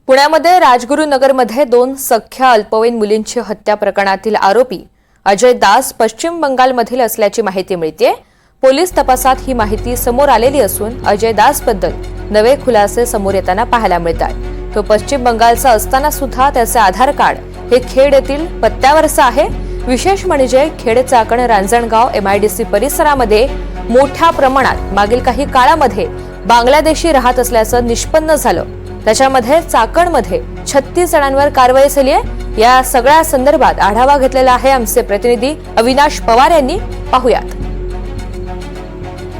पुण्यामध्ये राजगुरुनगरमध्ये 2 सख्या अल्पवयीन मुलींची हत्या प्रकरणातील आरोपी अजय दास पश्चिम बंगालमधील असल्याची माहिती मिळते। पोलीस तपासात ही माहिती समोर आलेली असून अजय दासबद्दल नवे खुलासे समोर येताना पाहायला मिळतात। तो पश्चिम बंगालचा असताना सुद्धा त्याचे आधार कार्ड हे खेड येथील पत्त्यावरचं आहे। विशेष म्हणजे खेड चाकण रांजणगाव MIDC परिसरामध्ये मोठ्या प्रमाणात मागील काही काळामध्ये बांगलादेशी राहत असल्याचं निष्पन्न झालं। त्याच्यामध्ये चाकणमध्ये 36 जणांवर कारवाई झाली आहे। या सगळ्या संदर्भात आढावा घेतलेला आहे आमचे प्रतिनिधी अविनाश पवार यांनी। पाहूयात।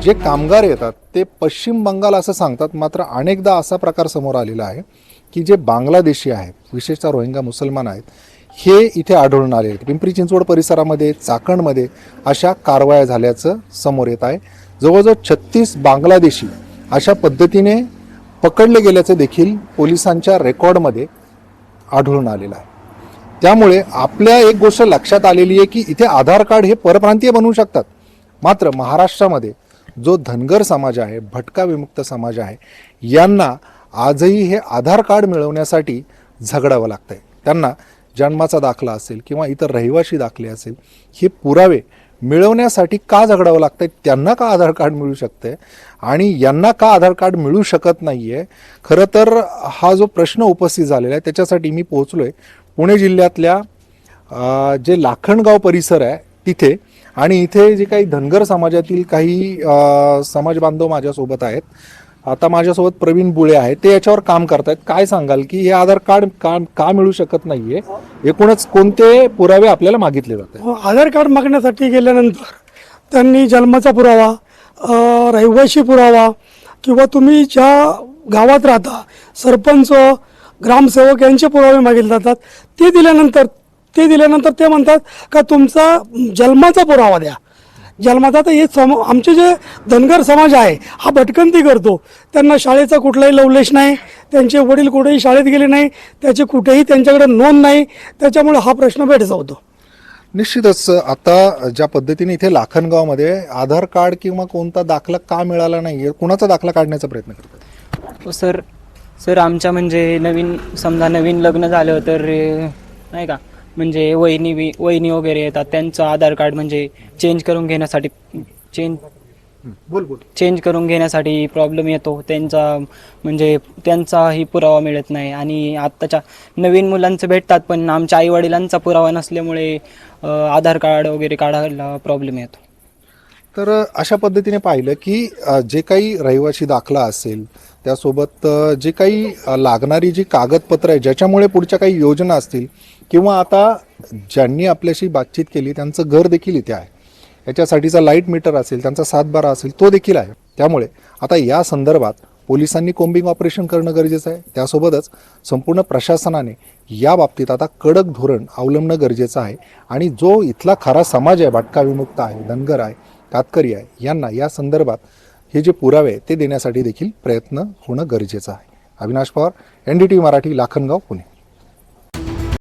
जे कामगार येतात ते पश्चिम बंगाल असं सांगतात, मात्र अनेकदा असा प्रकार समोर आलेला आहे की जे बांगलादेशी आहेत, विशेषतः रोहिंगा मुसलमान आहेत, हे इथे आढळून आले आहेत। पिंपरी चिंचवड परिसरामध्ये, चाकणमध्ये अशा कारवाया झाल्याचं समोर येत आहे। जवळजवळ 36 बांगलादेशी अशा पद्धतीने पकडले गेल्याचं देखील पोलिसांच्या रेकॉर्डमध्ये आढळून आलेलं आहे। त्यामुळे आपल्या एक गोष्ट लक्षात आलेली आहे की इथे आधार कार्ड हे परप्रांतीय बनवू शकतात, मात्र महाराष्ट्रामध्ये जो धनगर समाज आहे, भटका विमुक्त समाज आहे, यांना आजही हे आधार कार्ड मिळवण्यासाठी झगडावं लागतंय। त्यांना जन्माचा दाखला असेल किंवा इतर रहिवासी दाखले असेल, हे पुरावे मिळवण्यासाठी का झगडावं लागतंय? त्यांना का आधार कार्ड मिळू शकतंय आणि यांना का आधार कार्ड मिळू शकत नाहीये? खरं तर हा जो प्रश्न उपस्थित झालेला आहे त्याच्यासाठी मी पोहोचलोय पुणे जिल्ह्यातल्या जे लाखणगाव परिसर आहे तिथे, आणि इथे जे काही धनगर समाजातील काही समाज बांधव माझ्यासोबत आहेत। आता माझ्यासोबत प्रवीण बुळे आहेत, ते याच्यावर काम करतायत। काय सांगाल की हे आधार कार्ड का मिळू शकत नाहीये? एकूणच कोणते पुरावे आपल्याला मागितले जातात? आधार कार्ड मागण्यासाठी गेल्यानंतर त्यांनी जन्माचा पुरावा, रहिवासी पुरावा किंवा तुम्ही ज्या गावात राहता, सरपंच, ग्रामसेवक यांचे पुरावे मागितले जातात। ते दिल्यानंतर ते म्हणतात का तुमचा जन्माचा पुरावा द्या। जन्माचा तर हे आमचे जे धनगर समाज आहे हा भटकंती करतो। त्यांना शाळेचा कुठलाही लवलेश नाही, त्यांचे वडील कुठेही शाळेत गेले नाही, त्याचे कुठेही त्यांच्याकडे नोंद नाही, त्याच्यामुळे हा प्रश्न भेडसावतो। निश्चितच आता ज्या पद्धतीने इथे लाखणगावमध्ये आधार कार्ड किंवा कोणता दाखला का मिळाला नाहीये, कुणाचा दाखला काढण्याचा प्रयत्न करतात? सर आमच्या म्हणजे नवीन लग्न झालं तर नाही का, म्हणजे वहिनी वगैरे येतात, त्यांचं आधार कार्ड म्हणजे चेंज करून घेण्यासाठी प्रॉब्लेम येतो त्यांचा, म्हणजे त्यांचाही पुरावा मिळत नाही। आणि आत्ताच्या नवीन मुलांचं भेटतात पण आमच्या आईवडिलांचा पुरावा नसल्यामुळे आधार कार्ड वगैरे काढायला प्रॉब्लेम येतो। तर अशा पद्धतीने पाहिलं की जे काही रहिवासी दाखला असेल, त्यासोबत जे काही लागणारी जी कागदपत्र आहे, ज्याच्यामुळे पुढच्या काही योजना असतील, किंवा आता ज्यांनी आपल्याशी बातचीत केली त्यांचं घर देखील इथे आहे, याच्यासाठीचा लाईट मीटर असेल, त्यांचा 7/12 असेल, तो देखील आहे। त्यामुळे आता या संदर्भात पोलिसांनी कोम्बिंग ऑपरेशन करणं गरजेचं आहे। त्यासोबतच संपूर्ण प्रशासनाने या बाबतीत आता कडक धोरण अवलंबणं गरजेचं आहे। आणि जो इथला खरा समाज आहे, भटका विमुक्त आहे, धनगर आहे, कातकरी आहे, यांना या संदर्भात हे जे पुरावे आहे ते देण्यासाठी देखील प्रयत्न होणं गरजेचं आहे। अविनाश पवार, NDTV मराठी, लाखणगाव, पुणे।